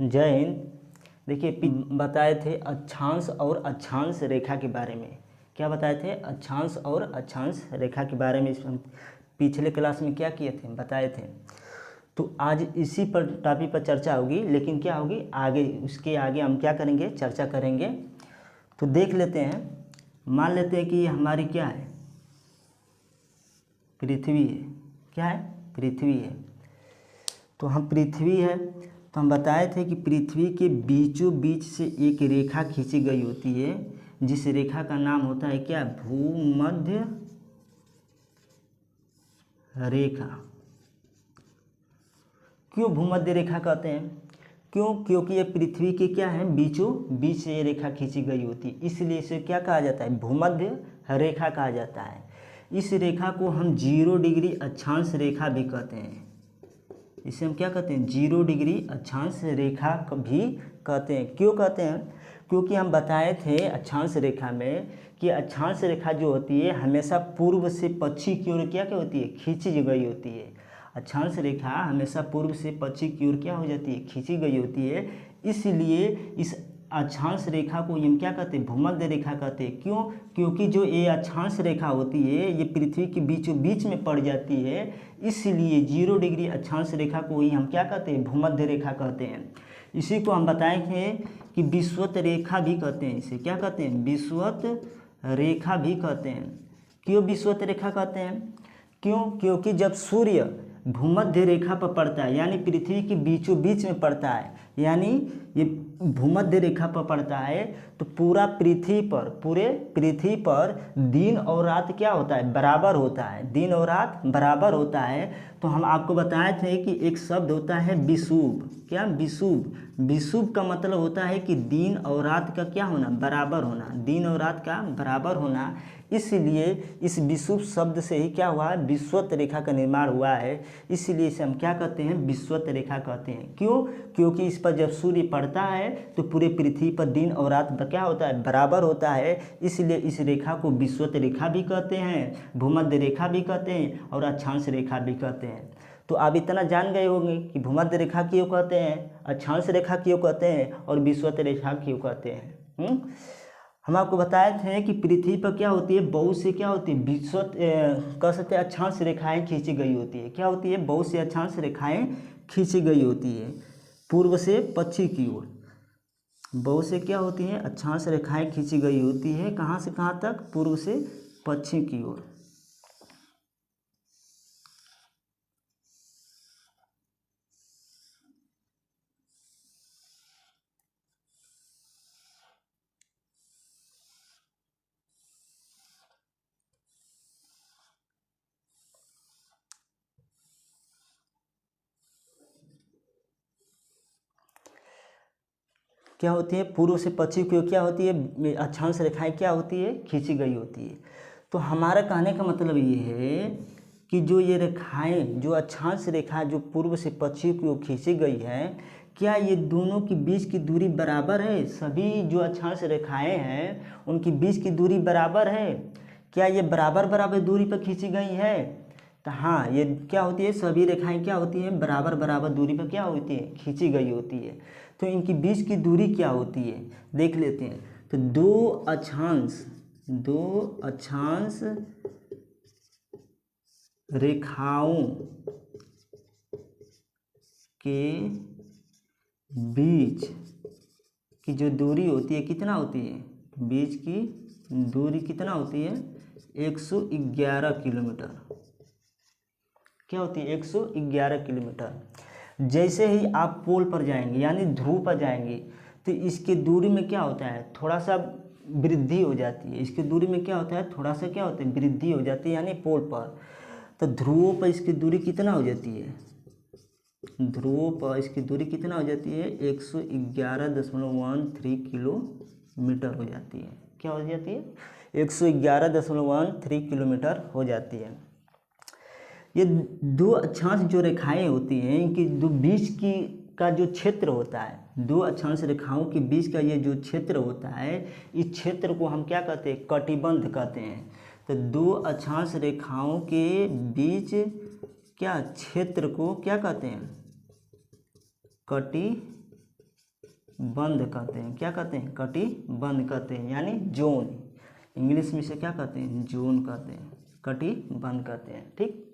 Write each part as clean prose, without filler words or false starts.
जय हिंद। देखिए बताए थे अक्षांश और अक्षांश रेखा के बारे में। क्या बताए थे? अक्षांश और अक्षांश रेखा के बारे में हम पिछले क्लास में क्या किए थे, बताए थे। तो आज इसी पर टॉपिक पर चर्चा होगी, लेकिन क्या होगी आगे, उसके आगे हम क्या करेंगे, चर्चा करेंगे। तो देख लेते हैं। मान लेते हैं कि ये हमारी क्या है, पृथ्वी है। क्या है? पृथ्वी है। तो हम पृथ्वी है, तो हम बताए थे कि पृथ्वी के बीचों बीच से एक रेखा खींची गई होती है, जिस रेखा का नाम होता है क्या? भूमध्य रेखा। क्यों भूमध्य रेखा कहते हैं? क्यों? क्योंकि ये पृथ्वी के क्या है, बीचों बीच से ये रेखा खींची गई होती है, इसलिए इसे क्या कहा जाता है? भूमध्य रेखा कहा जाता है। इस रेखा को हम 0 डिग्री अक्षांश रेखा भी कहते हैं। इसे हम क्या कहते हैं? 0 डिग्री अक्षांश रेखा भी कहते हैं। क्यों कहते हैं? क्योंकि हम बताए थे अक्षांश रेखा में कि अक्षांश रेखा जो होती है हमेशा पूर्व से पश्चिम की ओर क्या होती है? खींची गई होती है। अक्षांश रेखा हमेशा पूर्व से पश्चिम की ओर क्या हो जाती है? खींची गई होती है। इसलिए इस अक्षांश रेखा को हम क्या कहते हैं? भूमध्य रेखा कहते हैं। क्यों? क्योंकि जो ये अक्षांश रेखा होती है ये पृथ्वी के बीचों बीच में पड़ जाती है, इसलिए 0 डिग्री अक्षांश रेखा को ही हम क्या कहते हैं? भूमध्य रेखा कहते हैं। इसी को हम बताएंगे कि विषुवत रेखा भी कहते हैं। इसे क्या कहते हैं? विषुवत रेखा भी कहते हैं। क्यों विषुवत रेखा कहते हैं? क्यों? क्योंकि जब सूर्य भूमध्य रेखा पर पड़ता है, यानी पृथ्वी के बीचों बीच में पड़ता है, यानी ये भूमध्य रेखा पर पड़ता है, तो पूरे पृथ्वी पर दिन और रात क्या होता है? बराबर होता है। दिन और रात बराबर होता है। तो हम आपको बताए थे कि एक शब्द होता है विषुव। क्या? विषुव। विषुव का मतलब होता है कि दिन और रात का क्या होना? बराबर होना। दिन और रात का बराबर होना। इसलिए इस विषुव शब्द से ही क्या हुआ है? विषुवत रेखा का निर्माण हुआ है। इसलिए इसे हम क्या कहते हैं? विषुवत रेखा कहते हैं। क्यों? क्योंकि इस पर जब सूर्य पड़ता है तो पूरे पृथ्वी पर दिन और रात क्या होता है? बराबर होता है। इसलिए इस रेखा को विषुवत रेखा भी कहते हैं, भूमध्य रेखा भी कहते हैं और अक्षांश रेखा भी कहते हैं। तो आप इतना जान गए होंगे कि भूमध्य रेखा क्यों कहते हैं, अक्षांश रेखा क्यों कहते हैं और विषुवत रेखा क्यों कहते हैं। हम आपको बताए थे कि पृथ्वी पर क्या होती है? बहुत से क्या होती है? विषुवत कह सकते हैं अक्षांश रेखाएं खींची गई होती है। क्या होती है? बहुत से अक्षांश रेखाएं खींची गई होती है पूर्व से पश्चिम की ओर। बहुत से क्या होती हैं? अक्षांश रेखाएं खींची गई होती है। कहाँ से कहाँ तक? पूर्व से पश्चिम की ओर। क्या होती है? पूर्व से पश्चिम की ओर क्या होती है? अक्षांश रेखाएं क्या होती है? खींची गई होती है। तो हमारा कहने का मतलब ये है कि जो ये रेखाएं, जो अक्षांश रेखा जो पूर्व से पश्चिम की ओर खींची गई है, क्या ये दोनों के बीच की दूरी बराबर है? सभी जो अक्षांश रेखाएं हैं उनकी बीच की दूरी बराबर है? क्या ये बराबर बराबर दूरी पर खींची गई है? तो हाँ, ये क्या होती है? सभी रेखाएं क्या होती हैं? बराबर बराबर दूरी पर क्या होती है? खींची गई होती है। तो इनकी बीच की दूरी क्या होती है, देख लेते हैं। तो दो अक्षांश रेखाओं के बीच की जो दूरी होती है कितना होती है? बीच की दूरी कितना होती है? 111 किलोमीटर। क्या होती है? 111 किलोमीटर। जैसे ही आप पोल पर जाएंगे यानी ध्रुव पर जाएंगे तो इसकी दूरी में क्या होता है? थोड़ा सा वृद्धि हो जाती है। इसकी दूरी में क्या होता है? थोड़ा सा क्या होता है? वृद्धि हो जाती है, यानी पोल पर। तो ध्रुवों पर इसकी दूरी कितना हो जाती है? ध्रुवों पर इसकी दूरी कितना हो जाती है? 111.13 किलोमीटर हो जाती है। क्या हो जाती है? 111.13 किलोमीटर हो जाती है। ये दो अक्षांश जो रेखाएं होती हैं इनकी दो बीच की का जो क्षेत्र होता है, दो अक्षांश रेखाओं के बीच का ये जो क्षेत्र होता है, इस क्षेत्र को हम क्या कहते हैं? कटिबंध कहते हैं। तो दो अक्षांश रेखाओं के बीच क्या क्षेत्र को क्या कहते हैं? कटिबंध कटिबंध कहते हैं। क्या कहते हैं? कटिबंध कहते हैं, यानी जोन। इंग्लिश में से क्या कहते हैं? जोन कहते हैं, कटिबंध कहते हैं। ठीक।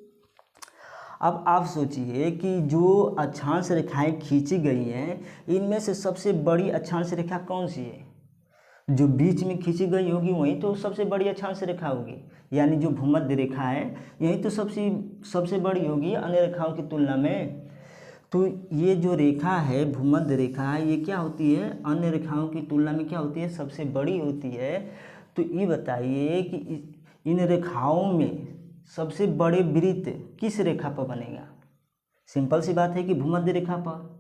अब आप सोचिए कि जो अक्षांश रेखाएं खींची गई हैं, इनमें से सबसे बड़ी अक्षांश रेखा कौन सी है? जो बीच में खींची गई होगी वही तो सबसे बड़ी अक्षांश रेखा होगी, यानी जो भूमध्य रेखा है यही तो सबसे बड़ी होगी अन्य रेखाओं की तुलना में। तो ये जो रेखा है भूमध्य रेखा, ये क्या होती है? अन्य रेखाओं की तुलना में क्या होती है? सबसे बड़ी होती है। तो ये बताइए कि इन रेखाओं में सबसे बड़े वृत्त किस रेखा पर बनेगा? सिंपल सी बात है कि भूमध्य रेखा पर।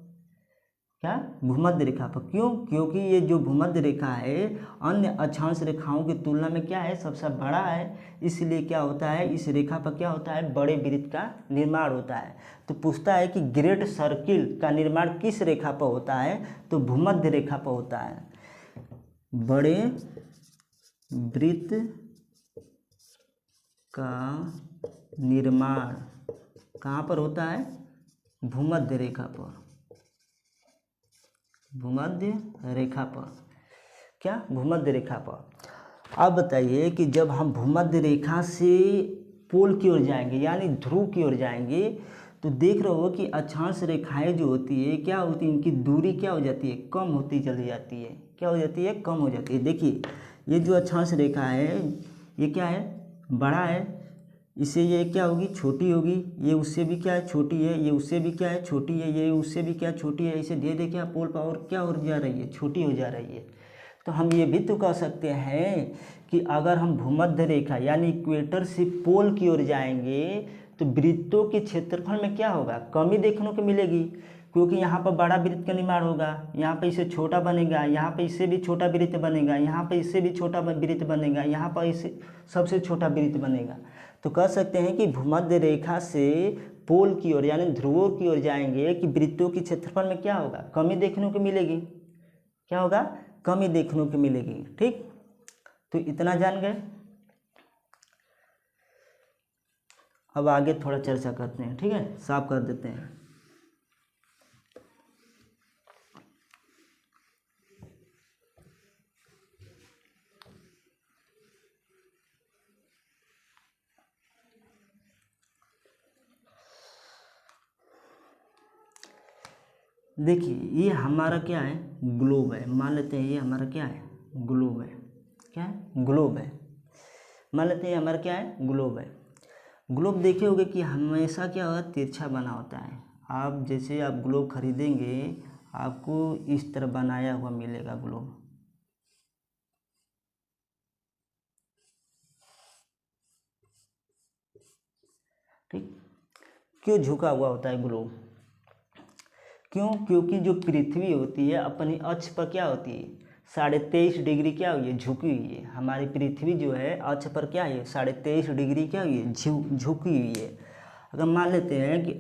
क्या? भूमध्य रेखा पर। क्यों? क्योंकि ये जो भूमध्य रेखा है अन्य अक्षांश रेखाओं की तुलना में क्या है? सबसे बड़ा है। इसलिए क्या होता है? इस रेखा पर क्या होता है? बड़े वृत्त का निर्माण होता है। तो पूछता है कि ग्रेट सर्किल का निर्माण किस रेखा पर होता है? तो भूमध्य रेखा पर होता है। बड़े वृत्त का निर्माण कहाँ पर होता है? भूमध्य रेखा पर। भूमध्य रेखा पर। क्या? भूमध्य रेखा पर। अब बताइए कि जब हम भूमध्य रेखा से पोल की ओर जाएंगे, यानी ध्रुव की ओर जाएंगे, तो देख रहे हो कि अक्षांश रेखाएं जो होती है क्या होती है? इनकी दूरी क्या हो जाती है? कम होती चली जाती है। क्या हो जाती है? कम हो जाती है। देखिए ये जो अक्षांश रेखा है ये क्या है? बड़ा है। इससे ये क्या होगी? छोटी होगी। ये उससे भी क्या है? छोटी है। ये उससे भी क्या है? छोटी है। ये उससे भी क्या? छोटी है। इसे धीरे धीरे क्या पोल पावर क्या हो जा रही है? छोटी हो जा रही है। तो हम ये भी तो कह सकते हैं कि अगर हम भूमध्य रेखा यानी इक्वेटर से पोल की ओर जाएंगे तो वृत्तों के क्षेत्रफल में क्या होगा? कमी देखने को मिलेगी, क्योंकि यहाँ पर बड़ा वृत्त का निर्माण होगा, यहाँ पर इसे छोटा बनेगा, यहाँ पर इससे भी छोटा वृत्त बनेगा, यहाँ पर इससे भी छोटा वृत्त बनेगा, यहाँ पर इससे सबसे छोटा वृत्त बनेगा। तो कह सकते हैं कि भूमध्य रेखा से पोल की ओर यानी ध्रुवों की ओर जाएंगे कि वृत्तों की क्षेत्रफल में क्या होगा? कमी देखने को मिलेगी। क्या होगा? कमी देखने को मिलेगी। ठीक। तो इतना जान गए। अब आगे थोड़ा चर्चा करते हैं। ठीक है, साफ कर देते हैं। देखिए ये हमारा क्या है? ग्लोब है। मान लेते हैं ये हमारा क्या है? ग्लोब है। क्या है? ग्लोब है। मान लेते हैं ये हमारा क्या है? ग्लोब है। ग्लोब देखे होगे कि हमेशा क्या होता है? तिरछा बना होता है। आप जैसे आप ग्लोब खरीदेंगे आपको इस तरह बनाया हुआ मिलेगा ग्लोब। ठीक। क्यों झुका हुआ होता है ग्लोब? क्यों? क्योंकि जो पृथ्वी होती है अपनी अक्ष पर क्या होती है? 23.5 डिग्री क्या हुई है? झुकी हुई है। हमारी पृथ्वी जो है अक्ष पर क्या है? 23.5 डिग्री क्या हुई है? झुकी हुई है। अगर मान लेते हैं कि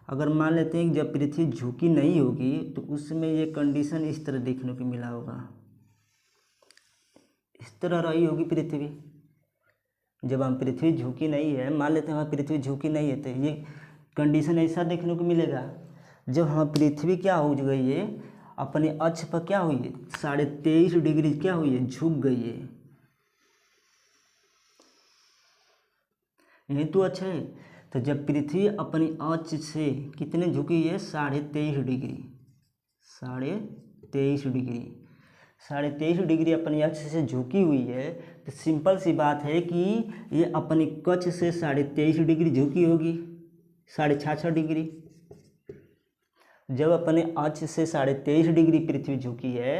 अगर मान लेते हैं कि जब पृथ्वी झुकी नहीं होगी तो उसमें ये कंडीशन इस तरह देखने को मिला होगा। इस तरह रही होगी पृथ्वी। जब हम पृथ्वी झुकी नहीं है, मान लेते हैं हमारी पृथ्वी झुकी नहीं है, तो ये कंडीशन ऐसा देखने को मिलेगा। जब हम पृथ्वी क्या हो गई है? अपने अक्ष पर क्या हुई है? 23.5 डिग्री क्या हुई है? झुक गई है। यही तो अच्छा है। तो जब पृथ्वी अपनी अक्ष से कितने झुकी है? 23.5 डिग्री। 23.5 डिग्री। 23.5 डिग्री अपनी अक्ष से झुकी हुई है, तो सिंपल सी बात है कि ये अपनी कक्ष से 23.5 डिग्री झुकी होगी। 66 डिग्री। जब अपने अक्ष से 23.5 डिग्री पृथ्वी झुकी है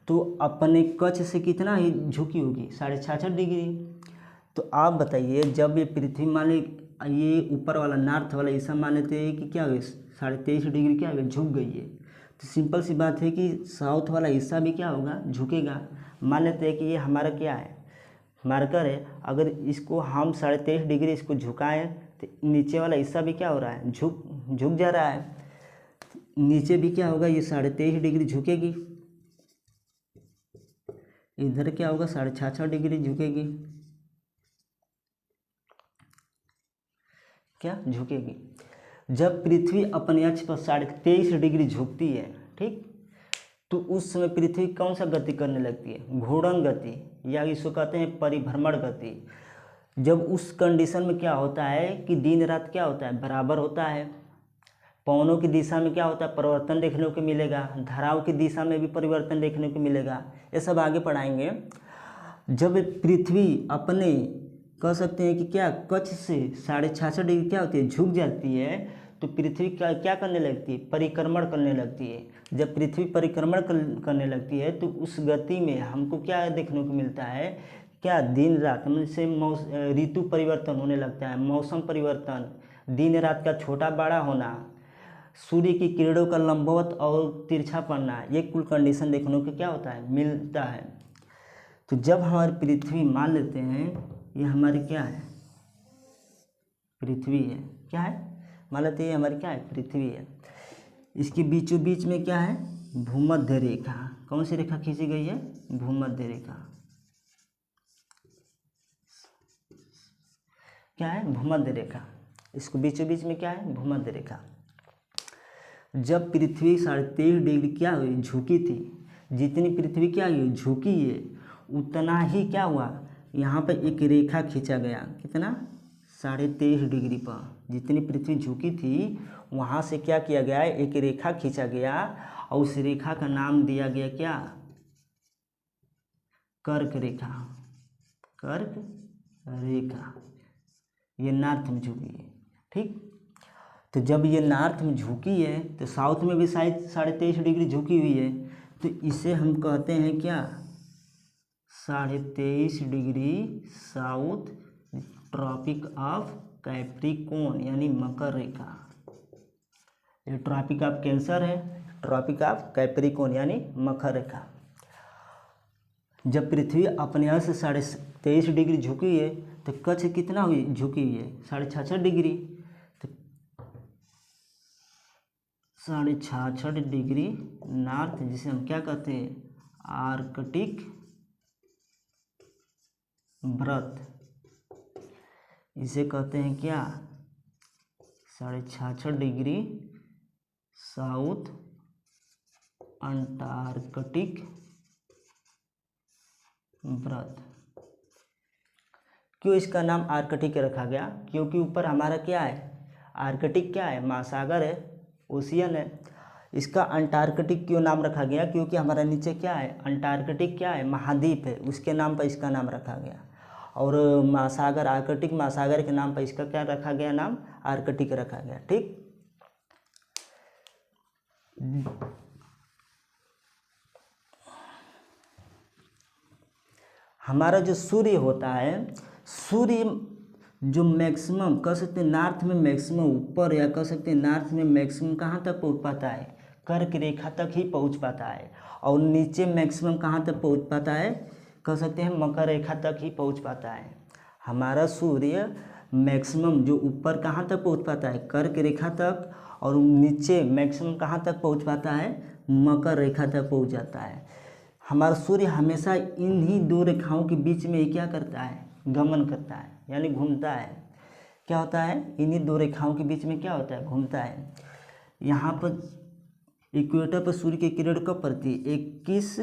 तो अपने कक्ष से कितना ही झुकी होगी? 66 डिग्री। तो आप बताइए जब ये पृथ्वी मान ली ये ऊपर वाला नॉर्थ वाला हिस्सा मान लेते हैं कि क्या हुई? 23.5 डिग्री क्या हुई? झुक गई है। तो सिंपल सी बात है कि साउथ वाला हिस्सा भी क्या होगा? झुकेगा। मान लेते हैं कि ये हमारा क्या है? मार्कर है। अगर इसको हम 23.5 डिग्री इसको झुकाएं तो नीचे वाला हिस्सा भी क्या हो रहा है? झुक जा रहा है। नीचे भी क्या होगा? ये 23.5 डिग्री झुकेगी। इधर क्या होगा? 66 डिग्री झुकेगी। क्या? झुकेगी। जब पृथ्वी अपने अक्ष पर 23.5 डिग्री झुकती है, ठीक, तो उस समय पृथ्वी कौन सा गति करने लगती है, घूर्णन गति, या इसको कहते हैं परिभ्रमण गति। जब उस कंडीशन में क्या होता है कि दिन रात क्या होता है, बराबर होता है। पवनों की दिशा में क्या होता है, परिवर्तन देखने को मिलेगा, धाराओं की दिशा में भी परिवर्तन देखने को मिलेगा। ये सब आगे पढ़ाएंगे। जब पृथ्वी अपने कह सकते हैं कि क्या कक्ष से 66.5 डिग्री क्या होती है, झुक जाती है, तो पृथ्वी क्या करने लगती है, परिक्रमण करने लगती है। जब पृथ्वी परिक्रमण करने लगती है तो उस गति में हमको क्या देखने को मिलता है, क्या दिन रात से ऋतु परिवर्तन होने लगता है, मौसम परिवर्तन, दिन रात का छोटा बड़ा होना, सूर्य की किरणों का लंबवत और तिरछा पड़ना, ये कुल कंडीशन देखने को क्या होता है, मिलता है। तो जब हमारी पृथ्वी मान लेते हैं ये हमारी क्या है, पृथ्वी है, क्या है, मान लेते हैं ये हमारी क्या है, पृथ्वी है। इसके बीचों बीच में क्या है, भूमध्य रेखा। कौन सी रेखा खींची गई है, भूमध्य रेखा। क्या है, भूमध्य रेखा। इसको बीचों बीच में क्या है, भूमध्य रेखा। जब पृथ्वी 23.5 डिग्री क्या हुई, झुकी थी, जितनी पृथ्वी क्या हुई, झुकी है, उतना ही क्या हुआ, यहाँ पर एक रेखा खींचा गया। कितना, 23.5 डिग्री पर जितनी पृथ्वी झुकी थी वहाँ से क्या किया गया, एक रेखा खींचा गया और उस रेखा का नाम दिया गया क्या, कर्क रेखा। कर्क रेखा ये नॉर्थ में झुकी है, ठीक। तो जब ये नॉर्थ में झुकी है तो साउथ में भी शायद 23.5 डिग्री झुकी हुई है, तो इसे हम कहते हैं क्या, 23.5 degree south tropic of Capricorn, यानी मकर रेखा। ये ट्रॉपिक ऑफ कैंसर है, ट्रॉपिक ऑफ कैप्रिकॉर्न यानी मकर रेखा। जब पृथ्वी अपने यहाँ से 23.5 डिग्री झुकी है तो कक्ष कितना हुई, झुकी हुई है 66.5 डिग्री। तो 66.5 डिग्री नॉर्थ, जिसे हम क्या कहते हैं, आर्कटिक व्रत, इसे कहते हैं क्या, 66.5 डिग्री साउथ अंटार्कटिक व्रत। क्यों इसका नाम आर्कटिक रखा गया, क्योंकि ऊपर हमारा क्या है, आर्कटिक क्या है, महासागर है, ओशियन है। इसका अंटार्कटिक क्यों नाम रखा गया, क्योंकि हमारा नीचे क्या है, अंटार्कटिक क्या है, महाद्वीप है, उसके नाम पर इसका नाम रखा गया। और महासागर, आर्कटिक महासागर के नाम पर इसका क्या रखा गया, नाम आर्कटिक रखा गया, ठीक। हमारा जो सूर्य होता है, सूर्य जो मैक्सिमम कह सकते हैं नॉर्थ में मैक्सिमम ऊपर, या कह सकते हैं नॉर्थ में मैक्सिमम कहाँ तक पहुँच पाता है, कर्क रेखा तक ही पहुँच पाता है। और नीचे मैक्सिमम कहाँ तक पहुँच पाता है, कह सकते हैं मकर रेखा तक ही पहुँच पाता है। हमारा सूर्य मैक्सिमम जो ऊपर कहाँ तक पहुँच पाता है, कर्क रेखा तक, और नीचे मैक्सिमम कहाँ तक पहुँच पाता है, मकर रेखा तक पहुँच जाता है। हमारा सूर्य हमेशा इन्हीं दो रेखाओं के बीच में ही क्या करता है, गमन करता है, यानी घूमता है। क्या होता है, इन्हीं दो रेखाओं के बीच में क्या होता है, घूमता है। यहाँ पर इक्वेटर पर सूर्य की किरण कब पड़ती है, 21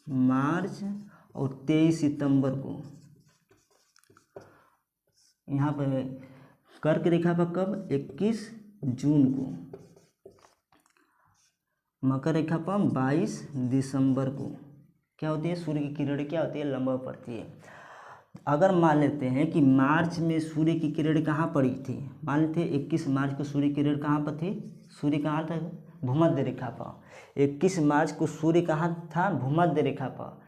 मार्च और 23 सितंबर को। यहाँ पर कर्क रेखा पर कब, 21 जून को। मकर रेखा पर 22 दिसंबर को क्या होती है, सूर्य की किरण क्या होती है, लंबा पड़ती है। अगर मान लेते हैं कि मार्च में सूर्य की किरण कहाँ पड़ी थी, मान लेते हैं 21 मार्च को सूर्य की किरण कहाँ पर थी, सूर्य कहाँ था, भूमध्य रेखा पर। 21 मार्च को सूर्य कहाँ था, भूमध्य रेखा पर।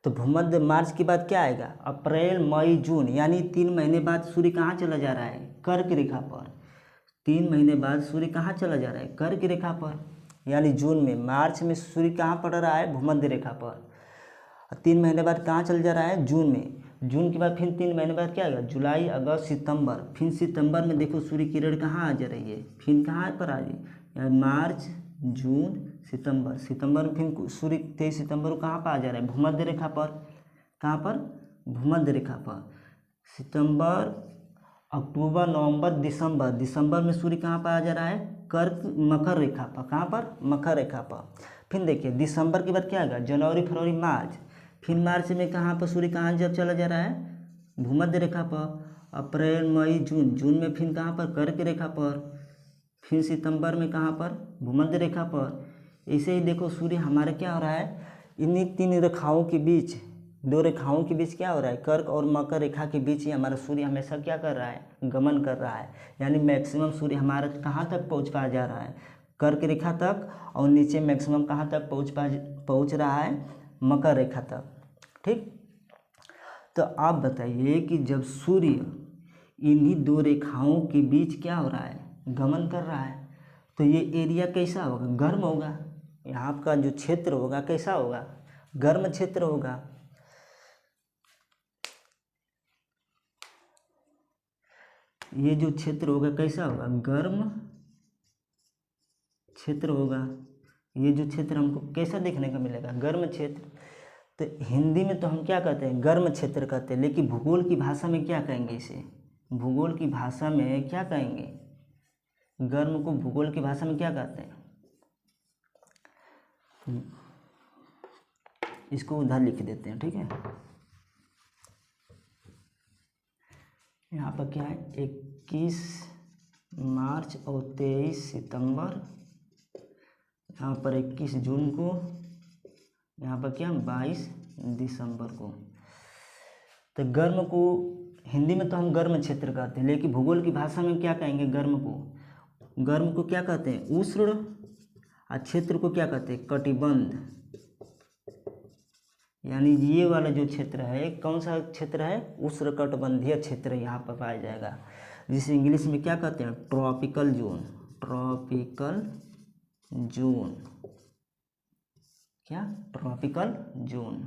तो भूमध्य मार्च के बाद क्या आएगा, अप्रैल मई जून, यानी 3 महीने बाद सूर्य कहाँ चला जा रहा है, कर्क रेखा पर। 3 महीने बाद सूर्य कहाँ चला जा रहा है, कर्क रेखा पर, यानी जून में। मार्च में सूर्य कहाँ पड़ रहा है, भूमध्य रेखा पर। 3 महीने बाद कहाँ चल जा रहा है, जून में। जून के बाद फिर 3 महीने बाद क्या आएगा, जुलाई अगस्त सितंबर। फिर सितंबर में देखो सूर्य किरण कहाँ आ जा रही है, फिर कहाँ पर आ रही है, मार्च जून सितंबर। सितंबर में फिर सूर्य 23 सितंबर को कहाँ पर आ जा रहा है, भूमध्य रेखा पर। कहाँ पर, भूमध्य रेखा पर। सितंबर, अक्टूबर, नवंबर, दिसंबर। दिसंबर में सूर्य कहाँ पर आ जा रहा है, कर्क मकर रेखा पर, कहाँ पर, मकर रेखा पर। फिर देखिए दिसंबर के बाद क्या आएगा, जनवरी फरवरी मार्च। फिर मार्च में कहाँ पर सूर्य कहाँ जब चला जा रहा है, भूमध्य रेखा पर। अप्रैल मई जून, जून में फिर कहाँ पर, कर्क रेखा पर। फिर सितंबर में कहाँ पर, भूमध्य रेखा पर। ऐसे ही देखो सूर्य हमारे क्या हो रहा है, इन्हीं 3 रेखाओं के बीच, 2 रेखाओं के बीच क्या हो रहा है, कर्क और मकर रेखा के बीच ही हमारा सूर्य हमेशा क्या कर रहा है, गमन कर रहा है। यानी मैक्सिमम सूर्य हमारा कहाँ तक पहुँच पा जा रहा है, कर्क रेखा तक, और नीचे मैक्सिमम कहाँ तक पहुँच रहा है, मकर रेखा तक। ठीक, तो आप बताइए कि जब सूर्य इन्हीं 2 रेखाओं के बीच क्या हो रहा है, गमन कर रहा है, तो ये एरिया कैसा होगा, गर्म होगा। यहाँ का जो क्षेत्र होगा कैसा होगा, गर्म क्षेत्र होगा। ये जो क्षेत्र होगा कैसा होगा, गर्म क्षेत्र होगा। ये जो क्षेत्र हमको कैसा देखने को मिलेगा, गर्म क्षेत्र। तो हिंदी में तो हम क्या कहते हैं, गर्म क्षेत्र कहते हैं, लेकिन भूगोल की भाषा में क्या कहेंगे इसे, भूगोल की भाषा में क्या कहेंगे, गर्म को भूगोल की भाषा में क्या कहते हैं। इसको उधर लिख देते हैं, ठीक है। यहाँ पर क्या है, 21 मार्च और 23 सितंबर। यहाँ पर 21 जून को, यहाँ पर क्या 22 दिसंबर को। तो गर्म को हिंदी में तो हम गर्म क्षेत्र कहते हैं, लेकिन भूगोल की भाषा में क्या कहेंगे, गर्म को क्या कहते हैं, उष्ण, और क्षेत्र को क्या कहते हैं, कटिबंध। यानी ये वाला जो क्षेत्र है कौन सा क्षेत्र है, उष्णकटिबंधीय क्षेत्र यहाँ पर पाया जाएगा, जिसे इंग्लिश में क्या कहते हैं, ट्रॉपिकल जोन। ट्रॉपिकल जोन, क्या, ट्रॉपिकल जोन।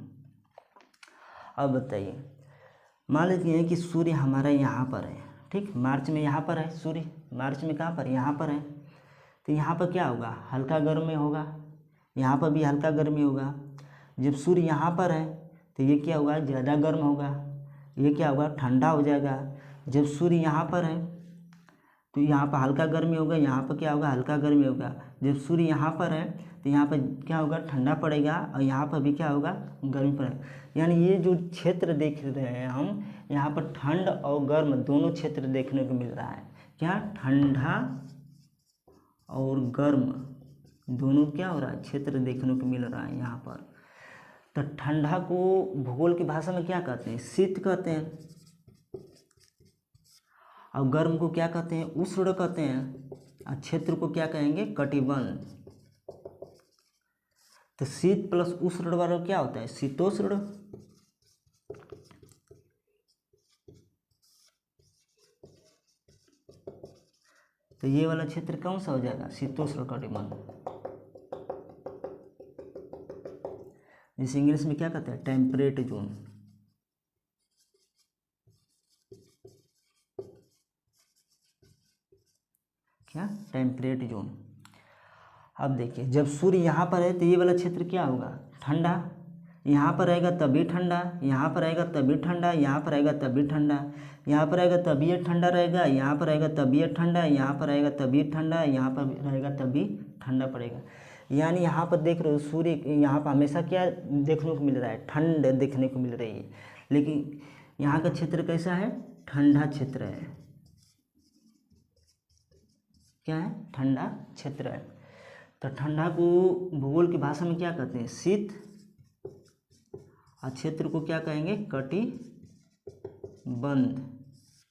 अब बताइए, मान लीजिए कि सूर्य हमारा यहाँ पर है, ठीक, मार्च में यहाँ पर है सूर्य, मार्च में कहाँ पर, यहाँ पर है। तो यहाँ पर क्या होगा, हल्का गर्मी होगा, यहाँ पर भी हल्का गर्मी होगा। जब सूर्य यहाँ पर है तो ये क्या होगा, ज़्यादा गर्म होगा, ये क्या होगा, ठंडा हो जाएगा। जब सूर्य यहाँ पर है तो यहाँ पर हल्का गर्मी होगा, यहाँ पर क्या होगा, हल्का गर्मी होगा। जब सूर्य यहाँ पर है तो यहाँ पर क्या होगा, ठंडा पड़ेगा, और यहाँ पर भी क्या होगा, गर्मी पड़ेगा। यानी ये जो क्षेत्र देख रहे हैं हम, यहाँ पर ठंड और गर्म दोनों क्षेत्र देखने को मिल रहा है। क्या, ठंडा और गर्म दोनों क्या हो रहा है, क्षेत्र देखने को मिल रहा है यहाँ पर। तो ठंडा को भूगोल की भाषा में क्या कहते हैं, शीत कहते हैं, और गर्म को क्या कहते हैं, उष्ण कहते हैं, और क्षेत्र को क्या कहेंगे, कटिबंध। तो शीत प्लस उष्ण वाला क्या होता है, शीतोष्ण। तो ये वाला क्षेत्र कौन सा हो जाएगा, शीतोष्ण कटिबंध, जिसे इंग्लिश में क्या कहते हैं, टेम्परेट जोन। क्या, टेम्परेट जोन। अब देखिए जब सूर्य यहाँ पर है तो ये वाला क्षेत्र क्या होगा, ठंडा। यहाँ पर रहेगा तभी ठंडा, यहाँ पर रहेगा तभी ठंडा, यहाँ पर रहेगा तभी ठंडा, यहाँ पर रहेगा तभी ये ठंडा रहेगा, यहाँ पर रहेगा तभी ये ठंडा, यहाँ पर रहेगा तभी ठंडा, यहाँ पर रहेगा तभी ठंडा पड़ेगा। यानी यहाँ पर देख रहे हो सूर्य यहाँ पर हमेशा क्या देखने को मिल रहा है, ठंड देखने को मिल रही है। लेकिन यहाँ का क्षेत्र कैसा है, ठंडा क्षेत्र है। क्या है, ठंडा क्षेत्र है। तो ठंडा को भूगोल की भाषा में क्या कहते हैं, शीत, और क्षेत्र को क्या कहेंगे, कटिबंध।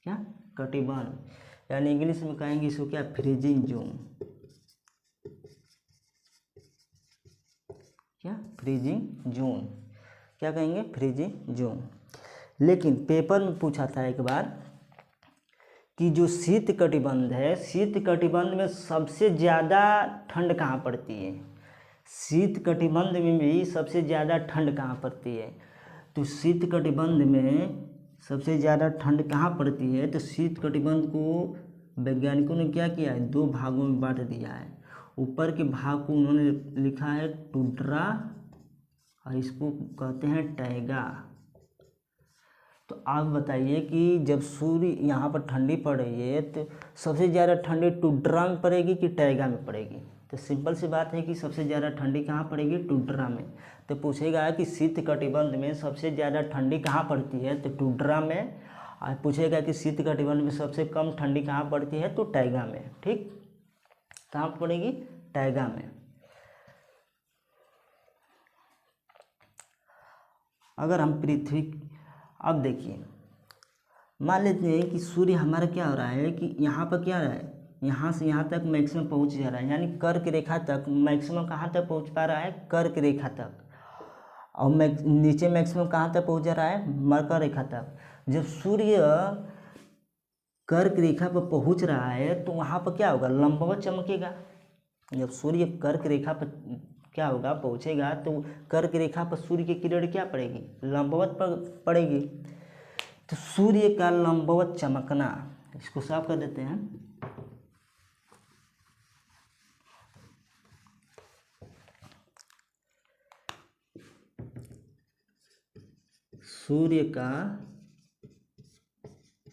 क्या, कटिबंध। यानी इंग्लिश में कहेंगे इसको क्या, फ्रीजिंग जोन। क्या, फ्रीजिंग जोन, क्या कहेंगे, फ्रीजिंग जोन। लेकिन पेपर में पूछा था एक बार कि जो शीत कटिबंध है, शीत कटिबंध में सबसे ज़्यादा ठंड कहाँ पड़ती है, शीत कटिबंध में भी सबसे ज़्यादा ठंड कहाँ पड़ती है। तो शीत कटिबंध में सबसे ज़्यादा ठंड कहाँ पड़ती है, तो शीत कटिबंध को वैज्ञानिकों ने क्या किया है, 2 भागों में बांट दिया है। ऊपर के भाग को उन्होंने लिखा है टुंड्रा, और इसको कहते हैं टैगा। तो आप बताइए कि जब सूर्य यहाँ पर ठंडी पड़ रही है तो सबसे ज़्यादा ठंडी टुंड्रा में पड़ेगी कि टैगा में पड़ेगी? तो सिंपल सी बात है कि सबसे ज़्यादा ठंडी कहाँ पड़ेगी? टुंड्रा में। तो पूछेगा कि शीत कटिबंध में सबसे ज़्यादा ठंडी कहाँ पड़ती है? तो टुंड्रा में। और पूछेगा कि शीत कटिबंध में सबसे कम ठंडी कहाँ पड़ती है? तो टैगा में। ठीक, कहाँ पड़ेगी? टैगा में। अगर हम पृथ्वी, अब देखिए मान लेते हैं कि सूर्य हमारा क्या हो रहा है कि यहाँ पर क्या रहा है, यहाँ से यहाँ तक मैक्सिमम पहुँच जा रहा है, यानी कर्क रेखा तक मैक्सिमम कहाँ तक पहुँच पा रहा है? कर्क रेखा तक। और नीचे मैक्सिमम कहाँ तक पहुँच जा रहा है? मकर रेखा तक। जब सूर्य कर्क रेखा पर पहुँच रहा है तो वहाँ पर क्या होगा? लंबवत चमकेगा। जब सूर्य कर्क रेखा पर क्या होगा? पहुँचेगा तो कर्क रेखा पर सूर्य की किरण क्या पड़ेगी? लंबवत पड़ेगी। तो सूर्य का लंबवत चमकना, इसको साफ कर देते हैं। सूर्य का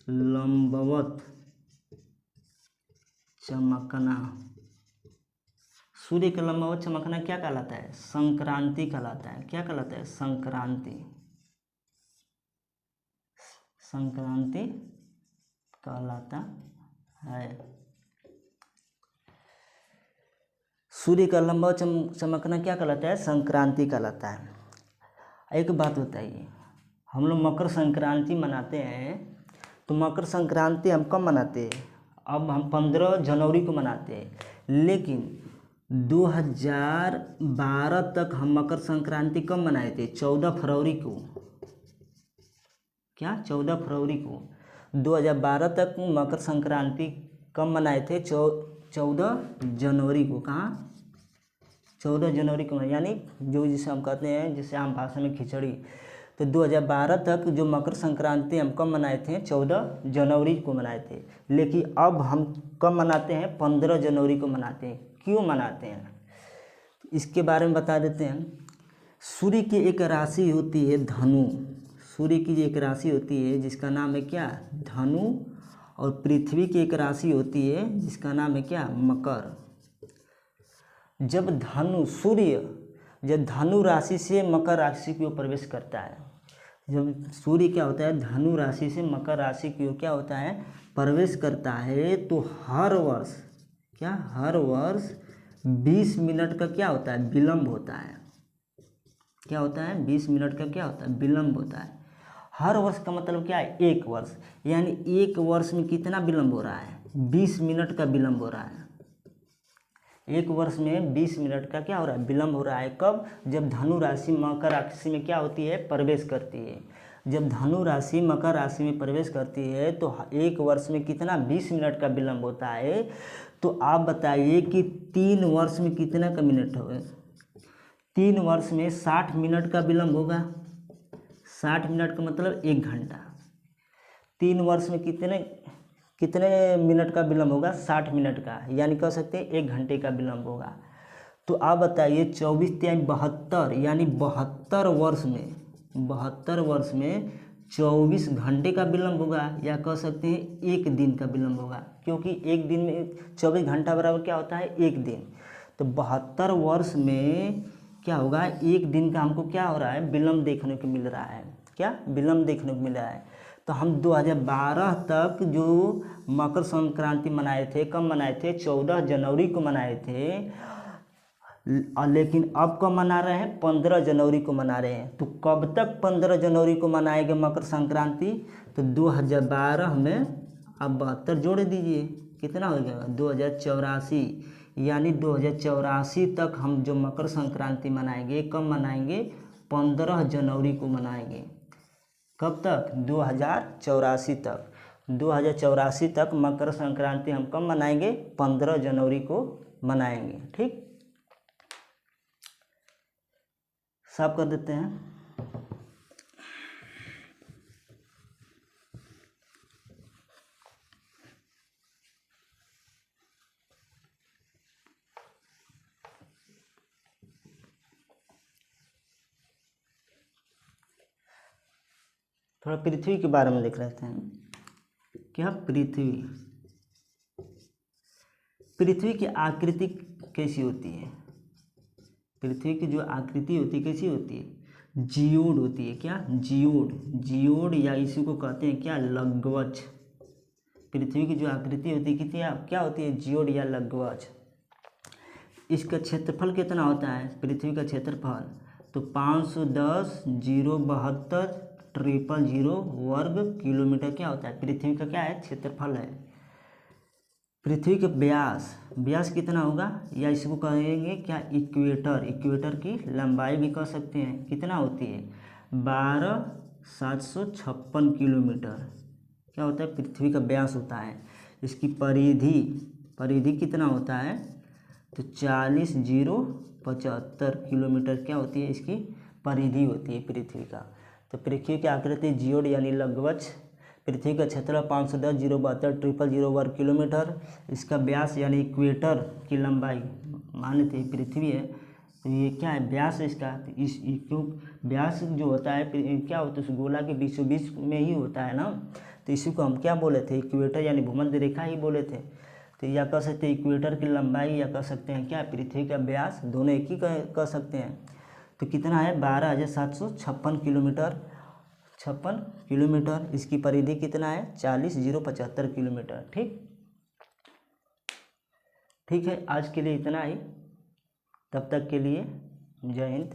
लंबवत चमकना, सूर्य का लंबवत चमकना क्या कहलाता है? संक्रांति कहलाता है। क्या कहलाता है? संक्रांति। संक्रांति कहलाता है। सूर्य का लंबवत चमकना क्या कहलाता है? संक्रांति कहलाता है। एक बात बताइए, हम लोग मकर संक्रांति मनाते हैं, तो मकर संक्रांति हम कब मनाते हैं? अब हम 15 जनवरी को मनाते हैं, लेकिन 2012 तक हम मकर संक्रांति कब मनाए थे? 14 फरवरी को। क्या? 14 फरवरी को। 2012 तक मकर संक्रांति कब मनाए थे? 14 जनवरी को। कहाँ? 14 जनवरी को, यानी जो जिसे हम कहते हैं, जिसे आम भाषा में खिचड़ी। तो 2012 तक जो मकर संक्रांति हम कब मनाए थे? 14 जनवरी को मनाए थे। लेकिन अब हम कब मनाते हैं? 15 जनवरी को मनाते हैं। क्यों मनाते हैं इसके बारे में बता देते हैं। सूर्य की एक राशि होती है धनु। सूर्य की एक राशि होती है जिसका नाम है क्या? धनु। और पृथ्वी की एक राशि होती है जिसका नाम है क्या? मकर। जब सूर्य जब धनु राशि से मकर राशि की ओर प्रवेश करता है, जब सूर्य क्या होता है? धनु राशि से मकर राशि की ओर क्या होता है? प्रवेश करता है, तो हर वर्ष क्या? हर वर्ष 20 मिनट का क्या होता है? विलंब होता है। क्या होता है? 20 मिनट का क्या होता है? विलंब होता है। हर वर्ष का मतलब क्या है? एक वर्ष। यानी एक वर्ष में कितना विलंब हो रहा है? 20 मिनट का विलंब हो रहा है। एक वर्ष में 20 मिनट का क्या हो रहा है? विलंब हो रहा है। कब? जब धनु राशि मकर राशि में क्या होती है? प्रवेश करती है। जब धनु राशि मकर राशि में प्रवेश करती है तो एक वर्ष में कितना? 20 मिनट का विलंब होता है। तो आप बताइए कि 3 वर्ष में कितना का मिनट होगा? 3 वर्ष में 60 मिनट का विलंब होगा। 60 मिनट का मतलब 1 घंटा। 3 वर्ष में कितने मिनट का विलंब होगा? 60 मिनट का, यानी कह सकते हैं 1 घंटे का विलंब होगा। तो आप बताइए 24 × 72, यानी 72 वर्ष में 24 घंटे का विलंब होगा, या कह सकते हैं 1 दिन का विलंब होगा, क्योंकि एक दिन में 24 घंटा बराबर क्या होता है? 1 दिन। तो 72 वर्ष में क्या होगा? 1 दिन का हमको क्या हो रहा है? विलंब देखने को मिल रहा है। क्या? विलंब देखने को मिल रहा है। तो हम 2012 तक जो मकर संक्रांति मनाए थे, कब मनाए थे? 14 जनवरी को मनाए थे। लेकिन अब कब मना रहे हैं? 15 जनवरी को मना रहे हैं। तो कब तक 15 जनवरी को मनाएंगे मकर संक्रांति? तो 2012 में अब 72 जोड़ दीजिए, कितना हो जाएगा? 2084। यानी 2084 तक हम जो मकर संक्रांति मनाएंगे, कब मनाएंगे? 15 जनवरी को मनाएंगे। कब तक? 2084 तक। 2084 तक मकर संक्रांति हम कब मनाएंगे? 15 जनवरी को मनाएंगे। ठीक, साफ कर देते हैं। थोड़ा पृथ्वी के बारे में देख लेते हैं। क्या पृथ्वी की आकृति कैसी होती है? पृथ्वी की जो आकृति होती है कैसी होती है? जियोड होती है। क्या? जियोड या इसी को कहते हैं क्या? लग्वज। पृथ्वी की जो आकृति होती है कितनी क्या होती है? जियोड या लग्वज। इसका क्षेत्रफल कितना होता है? पृथ्वी का क्षेत्रफल तो 510,072,000 वर्ग किलोमीटर क्या होता है? पृथ्वी का क्या है? क्षेत्रफल है। पृथ्वी का व्यास कितना होगा? या इसको कहेंगे क्या? इक्वेटर की लंबाई भी कह सकते हैं। कितना होती है? 12,756 किलोमीटर क्या होता है? पृथ्वी का व्यास होता है। इसकी परिधि कितना होता है? तो 40,075 किलोमीटर क्या होती है? इसकी परिधि होती है पृथ्वी का। तो पृथ्वी की आकृति जियोड यानी लग्वज। पृथ्वी का क्षेत्र 510,072,000 वर्ग किलोमीटर। इसका व्यास यानी इक्वेटर की लंबाई मान लेते हैं पृथ्वी है, तो ये क्या है? व्यास है इसका। तो क्यों व्यास जो होता है क्या होता है? उस गोला के बीचों बीच में ही होता है ना, तो इसी को हम क्या बोले थे? इक्वेटर यानी भूमध्य रेखा ही बोले थे। तो या कह सकते हैं इक्वेटर की लंबाई, या कह सकते हैं क्या? पृथ्वी का व्यास। दोनों एक ही कह सकते हैं। तो कितना है? 12,756 किलोमीटर। 56 किलोमीटर। इसकी परिधि कितना है? 40,075 किलोमीटर। ठीक है, आज के लिए इतना ही। तब तक के लिए जय हिंद।